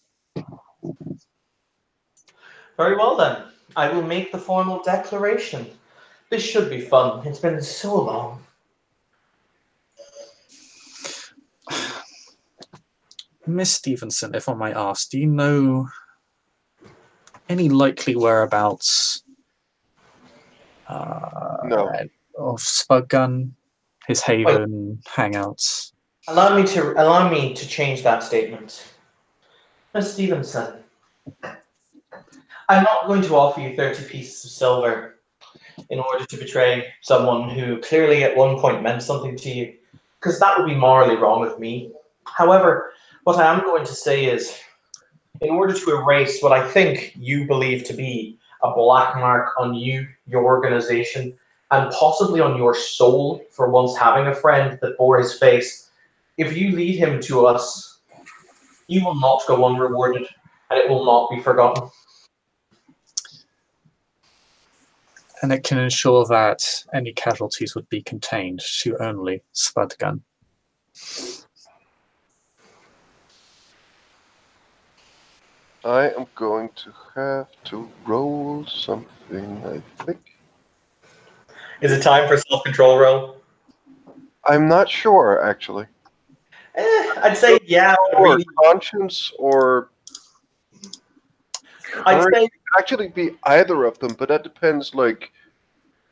Very well then. I will make the formal declaration. This should be fun. It's been so long. Miss Stevenson, if I might ask, do you know any likely whereabouts No. of Spudgun, his haven, hangouts? Allow me to change that statement. Miss Stevenson, I'm not going to offer you 30 pieces of silver in order to betray someone who clearly at one point meant something to you, because that would be morally wrong of me. However, what I am going to say is, in order to erase what I think you believe to be a black mark on you, your organization, and possibly on your soul for once having a friend that bore his face, if you lead him to us, you will not go unrewarded, and it will not be forgotten. And it can ensure that any casualties would be contained to only Spudgun. I am going to have to roll something, I think. Is it time for self-control roll? I'm not sure, actually. I'd say yeah, but Or really, conscience, or I'd courage. say It could actually be either of them, but that depends, like...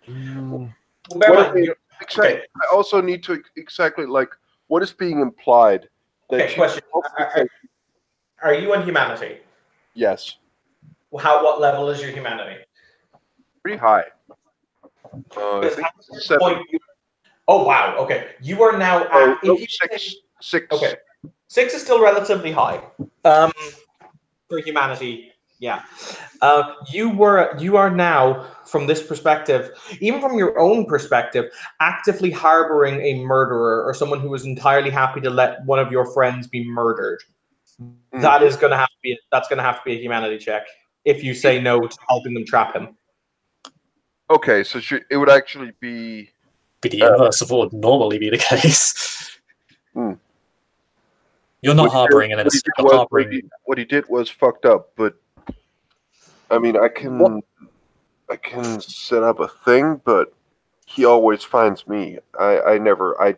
bear what in I mind, mean, okay. I also need to exactly, like, what is being implied? That Okay, question. Are you on humanity? Yes. What level is your humanity? Pretty high. I Because think at this 7. point, oh wow, okay. You are now Oh, at no, if you 6. 6. okay. 6 is still relatively high. For humanity, yeah. You are now, from this perspective, even from your own perspective, actively harboring a murderer or someone who is entirely happy to let one of your friends be murdered. That is going to have to be a humanity check if you say no to helping them trap him. Okay, so it would actually be... Be the inverse of what would normally be the case. Hmm. You're not harboring an innocent. You're harboring. What he did was fucked up, but I mean, I can set up a thing, but he always finds me. I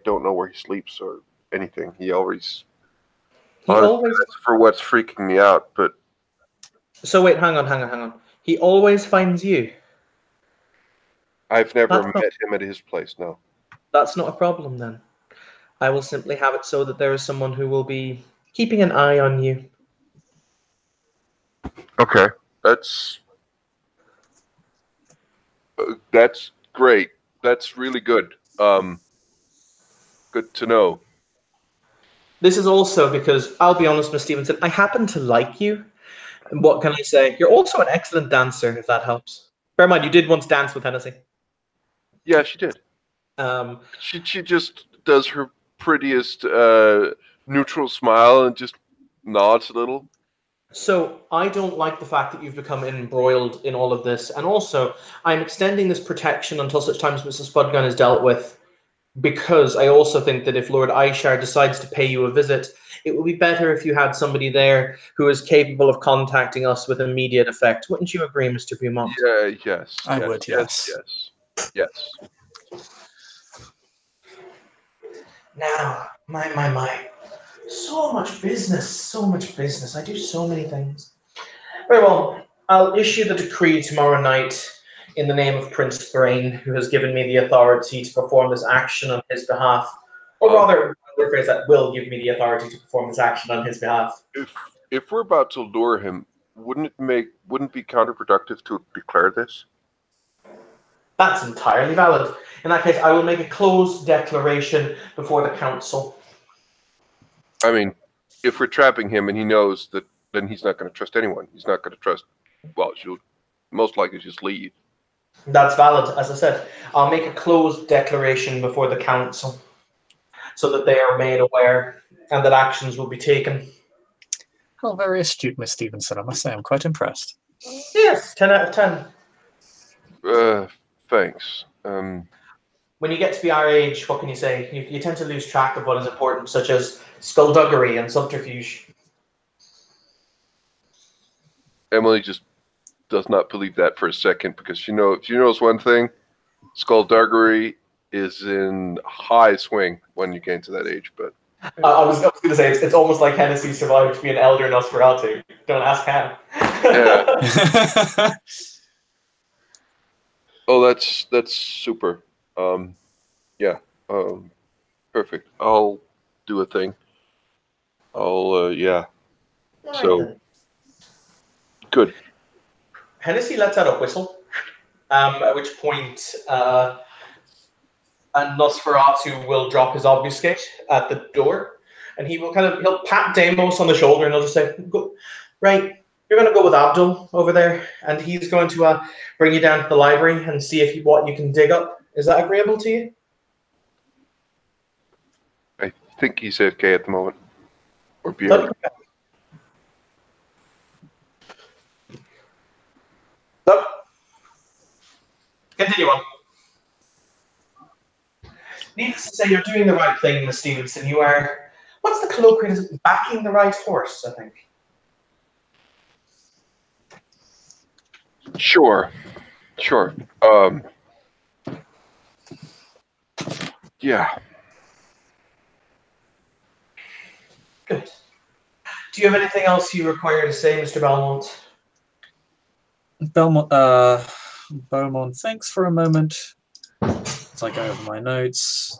don't know where he sleeps or anything. He always that's for what's freaking me out. But So wait, hang on. He always finds you. I've never met him at his place. No. That's not a problem then. I will simply have it so that there is someone who will be keeping an eye on you. Okay, that's great. That's really good. Good to know. This is also because, I'll be honest, Miss Stevenson, I happen to like you. And what can I say? You're also an excellent dancer, if that helps. Bear in mind, you did once dance with Hennessy. Yeah, she did. She just does her prettiest neutral smile and just nods a little. So I don't like the fact that you've become embroiled in all of this, and also I'm extending this protection until such time as Mrs. Spudgun is dealt with, because I also think that if Lord Aishar decides to pay you a visit, it would be better if you had somebody there who is capable of contacting us with immediate effect. Wouldn't you agree, Mr. Beaumont? Yeah, yes. I would, yes. Yes. Now, my. So much business. I do so many things. Very well. I'll issue the decree tomorrow night in the name of Prince Thrain, who has given me the authority to perform this action on his behalf. Or rather, I'll rephrase that, will give me the authority to perform this action on his behalf. If we're about to lure him, wouldn't it be counterproductive to declare this? That's entirely valid. In that case, I will make a closed declaration before the council. I mean, if we're trapping him and he knows that, then he's not going to trust anyone. He's not going to trust. Well, she'll most likely just leave. That's valid, as I said. I'll make a closed declaration before the council so that they are made aware and that actions will be taken. Oh, very astute, Miss Stevenson. I must say, I'm quite impressed. Yes, 10 out of 10. Thanks. When you get to be our age, what can you say? You tend to lose track of what is important, such as skullduggery and subterfuge. Emily just does not believe that for a second because she knows one thing: skullduggery is in high swing when you get to that age. But I was going to say it's almost like Hennessy survived to be an elder Nosferatu. Don't ask how. Yeah. Oh, that's super. Yeah. Perfect. I'll do a thing. Yeah. Right So then. good. Hennessy lets out a whistle, at which point and Nosferatu will drop his obfuscate at the door, and he'll pat Deimos on the shoulder, and he'll just say, "Right, you're going to go with Abdul over there, and he's going to bring you down to the library and see if what you can dig up. Is that agreeable to you?" I think he's AFK at the moment. Or BR. No. Continue on. Needless to say, you're doing the right thing, Miss Stevenson. You are, what's the colloquialism? Backing the right horse, I think. Sure. Yeah. Good. Do you have anything else you require to say, Mr. Belmont? Beaumont thinks for a moment as I go over my notes.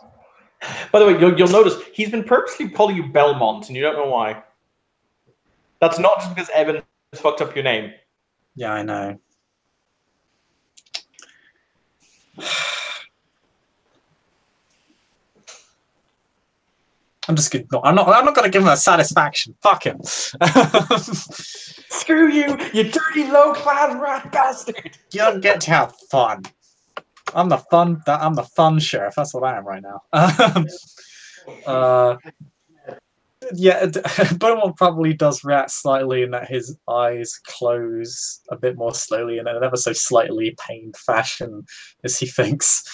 By the way, you'll notice he's been purposely calling you Belmont, and you don't know why. That's not just because Evan has fucked up your name. Yeah, I know. I'm just gonna. I'm not gonna give him a satisfaction. Fuck him. Screw you, you dirty low-class rat bastard! You don't get to have fun. I'm the fun sheriff. That's what I am right now. Yeah, Beaumont probably does react slightly in that his eyes close a bit more slowly in an ever so slightly pained fashion as he thinks.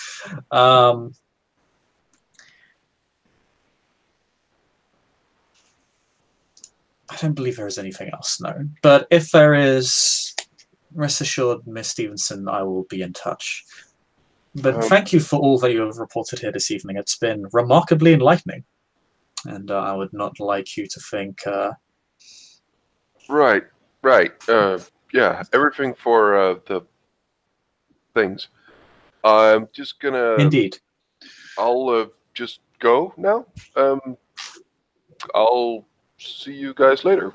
I don't believe there is anything else, no. But if there is, rest assured, Miss Stevenson, I will be in touch. But thank you for all that you have reported here this evening. It's been remarkably enlightening. And I would not like you to think... Right. Yeah, everything for the things. I'm just gonna... Indeed. I'll just go now. I'll see you guys later.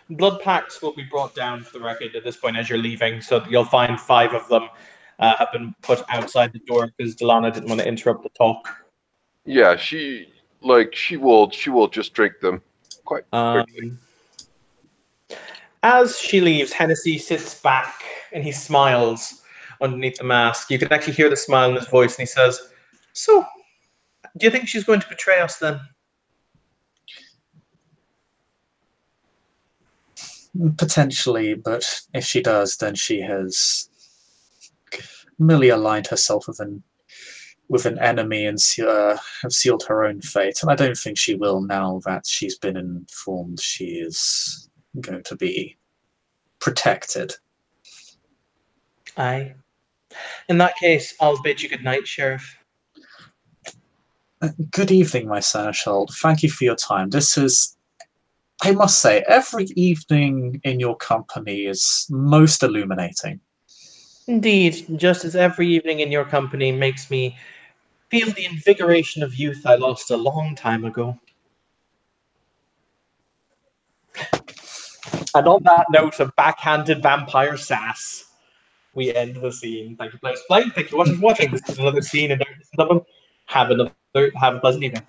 Blood packs will be brought down for the record at this point as you're leaving, so you'll find 5 of them have been put outside the door because Delana didn't want to interrupt the talk. Yeah, she will just drink them quite quickly. As she leaves, Hennessy sits back and he smiles underneath the mask. You can actually hear the smile in his voice, and he says, "So, do you think she's going to betray us then?" Potentially, but if she does, then she has merely aligned herself with an enemy and have sealed her own fate. And I don't think she will now that she's been informed she is going to be protected. Aye. In that case, I'll bid you good night, Sheriff. Good evening, my seneschal. Thank you for your time. This is, I must say, every evening in your company is most illuminating. Indeed, just as every evening in your company makes me feel the invigoration of youth I lost a long time ago. And on that note of backhanded vampire sass, we end the scene. Thank you, players, for playing. Thank you, watching for watching. This is another scene in Darkness and Dublin. Have a pleasant evening.